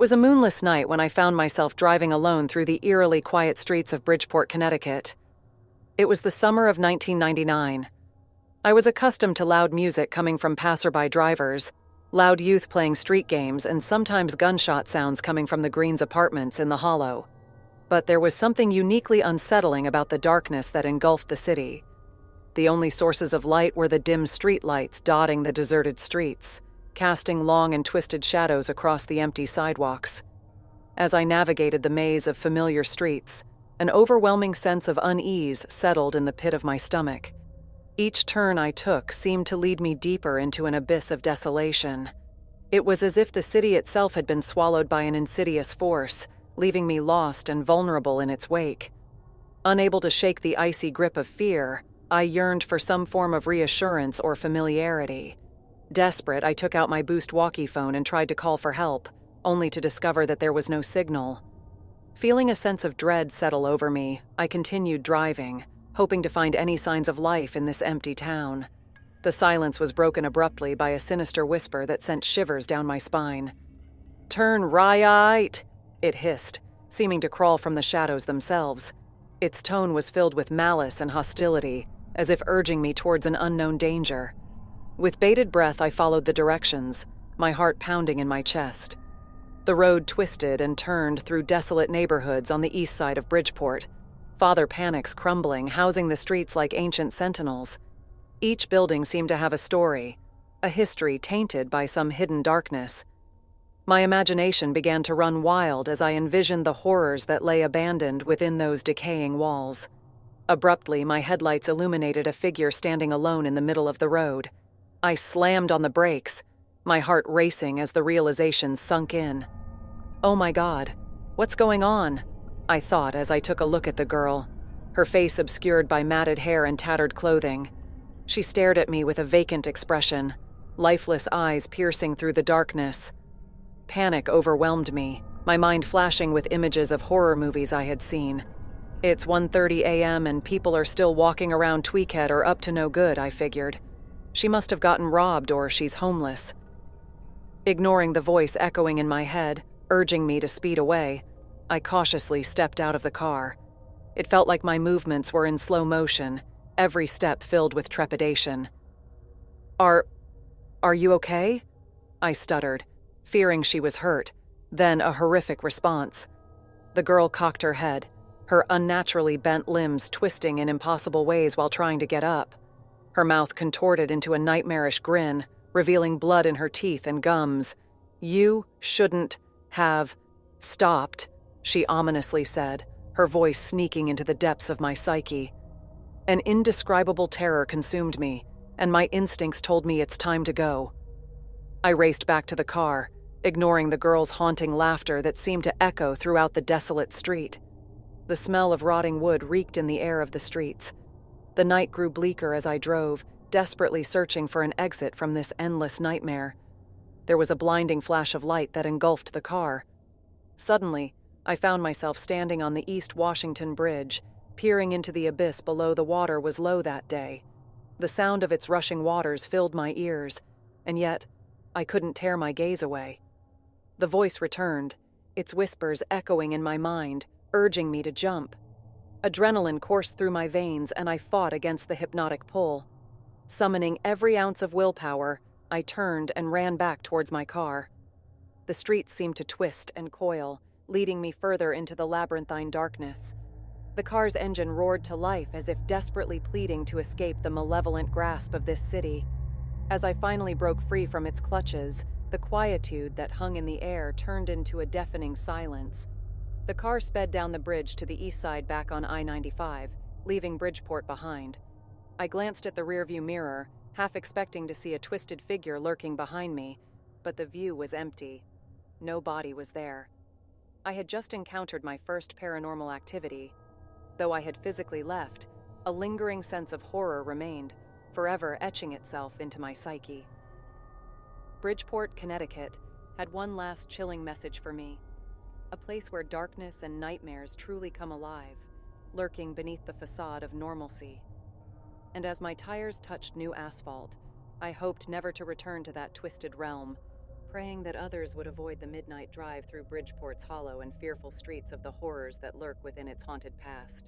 was a moonless night when I found myself driving alone through the eerily quiet streets of Bridgeport, Connecticut. It was the summer of 1999. I was accustomed to loud music coming from passerby drivers, loud youth playing street games, and sometimes gunshot sounds coming from the Greens' apartments in the Hollow. But there was something uniquely unsettling about the darkness that engulfed the city. The only sources of light were the dim street lights dotting the deserted streets, casting long and twisted shadows across the empty sidewalks. As I navigated the maze of familiar streets, an overwhelming sense of unease settled in the pit of my stomach. Each turn I took seemed to lead me deeper into an abyss of desolation. It was as if the city itself had been swallowed by an insidious force, leaving me lost and vulnerable in its wake. Unable to shake the icy grip of fear, I yearned for some form of reassurance or familiarity. Desperate, I took out my Boost walkie phone and tried to call for help, only to discover that there was no signal. Feeling a sense of dread settle over me, I continued driving, hoping to find any signs of life in this empty town. The silence was broken abruptly by a sinister whisper that sent shivers down my spine. "Turn right," it hissed, seeming to crawl from the shadows themselves. Its tone was filled with malice and hostility, as if urging me towards an unknown danger. With bated breath, I followed the directions, my heart pounding in my chest. The road twisted and turned through desolate neighborhoods on the east side of Bridgeport, father panics crumbling, housing the streets like ancient sentinels. Each building seemed to have a story, a history tainted by some hidden darkness. My imagination began to run wild as I envisioned the horrors that lay abandoned within those decaying walls. Abruptly, my headlights illuminated a figure standing alone in the middle of the road. I slammed on the brakes, my heart racing as the realization sunk in. "Oh my God, what's going on?" I thought as I took a look at the girl, her face obscured by matted hair and tattered clothing. She stared at me with a vacant expression, lifeless eyes piercing through the darkness. Panic overwhelmed me, my mind flashing with images of horror movies I had seen. It's 1:30 a.m. and people are still walking around Tweakhead or up to no good, I figured. She must have gotten robbed or she's homeless. Ignoring the voice echoing in my head, urging me to speed away, I cautiously stepped out of the car. It felt like my movements were in slow motion, every step filled with trepidation. Are you okay?" I stuttered, fearing she was hurt, then a horrific response. The girl cocked her head, her unnaturally bent limbs twisting in impossible ways while trying to get up. Her mouth contorted into a nightmarish grin, revealing blood in her teeth and gums. "You shouldn't have stopped," she ominously said, her voice sneaking into the depths of my psyche. An indescribable terror consumed me, and my instincts told me it's time to go. I raced back to the car, ignoring the girl's haunting laughter that seemed to echo throughout the desolate street. The smell of rotting wood reeked in the air of the streets. The night grew bleaker as I drove, desperately searching for an exit from this endless nightmare. There was a blinding flash of light that engulfed the car. Suddenly, I found myself standing on the East Washington Bridge, peering into the abyss below. The water was low that day. The sound of its rushing waters filled my ears, and yet I couldn't tear my gaze away. The voice returned, its whispers echoing in my mind, urging me to jump. Adrenaline coursed through my veins, and I fought against the hypnotic pull. Summoning every ounce of willpower, I turned and ran back towards my car. The streets seemed to twist and coil, leading me further into the labyrinthine darkness. The car's engine roared to life as if desperately pleading to escape the malevolent grasp of this city. As I finally broke free from its clutches, the quietude that hung in the air turned into a deafening silence. The car sped down the bridge to the east side back on I-95, leaving Bridgeport behind. I glanced at the rearview mirror, half expecting to see a twisted figure lurking behind me, but the view was empty. No body was there. I had just encountered my first paranormal activity. Though I had physically left, a lingering sense of horror remained, forever etching itself into my psyche. Bridgeport, Connecticut, had one last chilling message for me. A place where darkness and nightmares truly come alive, lurking beneath the facade of normalcy. And as my tires touched new asphalt, I hoped never to return to that twisted realm, praying that others would avoid the midnight drive through Bridgeport's hollow and fearful streets of the horrors that lurk within its haunted past.